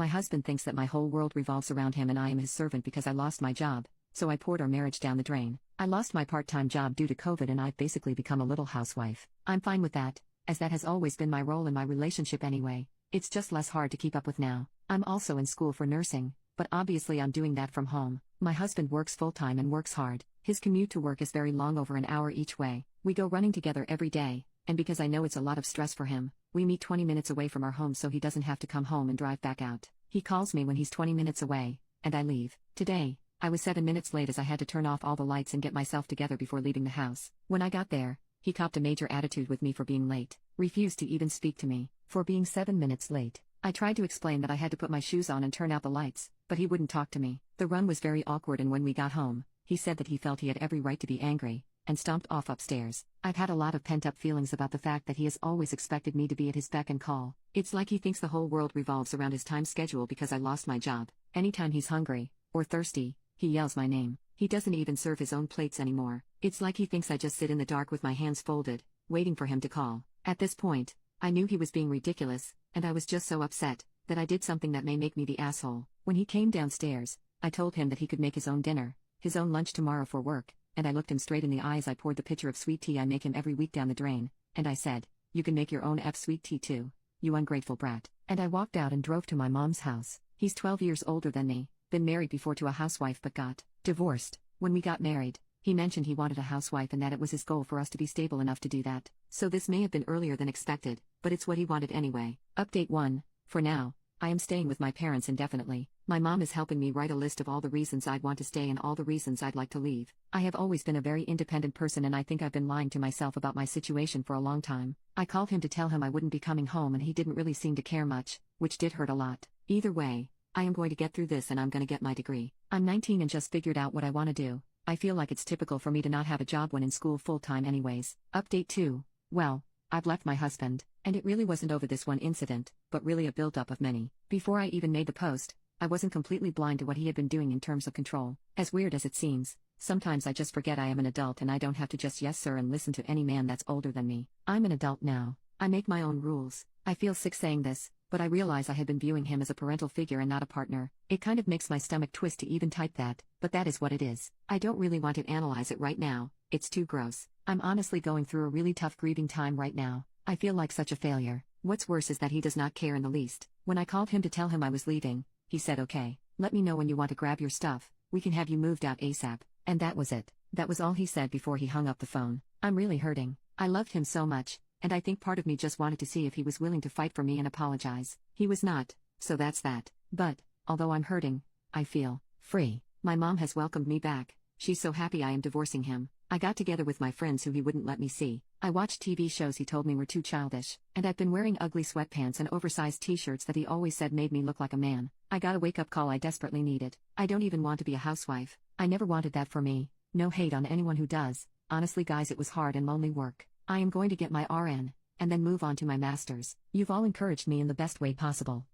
My husband thinks that my whole world revolves around him and I am his servant because I lost my job, so I poured our marriage down the drain. I lost my part-time job due to COVID and I've basically become a little housewife. I'm fine with that, as that has always been my role in my relationship anyway. It's just less hard to keep up with now. I'm also in school for nursing, but obviously I'm doing that from home. My husband works full-time and works hard. His commute to work is very long, over an hour each way. We go running together every day, and because I know it's a lot of stress for him, we meet 20 minutes away from our home so he doesn't have to come home and drive back out. He calls me when he's 20 minutes away, and I leave. Today, I was 7 minutes late as I had to turn off all the lights and get myself together before leaving the house. When I got there, he copped a major attitude with me for being late, refused to even speak to me, for being 7 minutes late. I tried to explain that I had to put my shoes on and turn out the lights, but he wouldn't talk to me. The run was very awkward, and when we got home, he said that he felt he had every right to be angry, and stomped off upstairs. I've had a lot of pent-up feelings about the fact that he has always expected me to be at his beck and call. It's like he thinks the whole world revolves around his time schedule because I lost my job. Anytime he's hungry, or thirsty, he yells my name. He doesn't even serve his own plates anymore. It's like he thinks I just sit in the dark with my hands folded, waiting for him to call. At this point, I knew he was being ridiculous, and I was just so upset that I did something that may make me the asshole. When he came downstairs, I told him that he could make his own dinner, his own lunch tomorrow for work, and I looked him straight in the eyes. I poured the pitcher of sweet tea I make him every week down the drain, and I said, "You can make your own sweet tea too, you ungrateful brat." And I walked out and drove to my mom's house. He's 12 years older than me, been married before to a housewife but got divorced. When we got married, he mentioned he wanted a housewife and that it was his goal for us to be stable enough to do that. So this may have been earlier than expected, but it's what he wanted anyway. Update 1. For now, I am staying with my parents indefinitely. My mom is helping me write a list of all the reasons I'd want to stay and all the reasons I'd like to leave. I have always been a very independent person, and I think I've been lying to myself about my situation for a long time. I called him to tell him I wouldn't be coming home and he didn't really seem to care much, which did hurt a lot. Either way, I am going to get through this and I'm going to get my degree. I'm 19 and just figured out what I want to do. I feel like it's typical for me to not have a job when in school full-time anyways. Update 2. Well, I've left my husband, and it really wasn't over this one incident, but really a build-up of many. Before I even made the post, I wasn't completely blind to what he had been doing in terms of control. As weird as it seems, sometimes I just forget I am an adult and I don't have to just yes sir and listen to any man that's older than me. I'm an adult now. I make my own rules. I feel sick saying this, but I realize I had been viewing him as a parental figure and not a partner. It kind of makes my stomach twist to even type that, but that is what it is. I don't really want to analyze it right now, it's too gross. I'm honestly going through a really tough grieving time right now. I feel like such a failure. What's worse is that he does not care in the least. When I called him to tell him I was leaving, he said, "Okay, let me know when you want to grab your stuff, we can have you moved out ASAP." And that was it. That was all he said before he hung up the phone. I'm really hurting. I loved him so much, and I think part of me just wanted to see if he was willing to fight for me and apologize. He was not, so that's that. But, although I'm hurting, I feel free. My mom has welcomed me back. She's so happy I am divorcing him. I got together with my friends who he wouldn't let me see. I watched TV shows he told me were too childish, and I've been wearing ugly sweatpants and oversized t-shirts that he always said made me look like a man. I got a wake-up call I desperately needed. I don't even want to be a housewife. I never wanted that for me. No hate on anyone who does. Honestly guys, it was hard and lonely work. I am going to get my RN, and then move on to my master's. You've all encouraged me in the best way possible.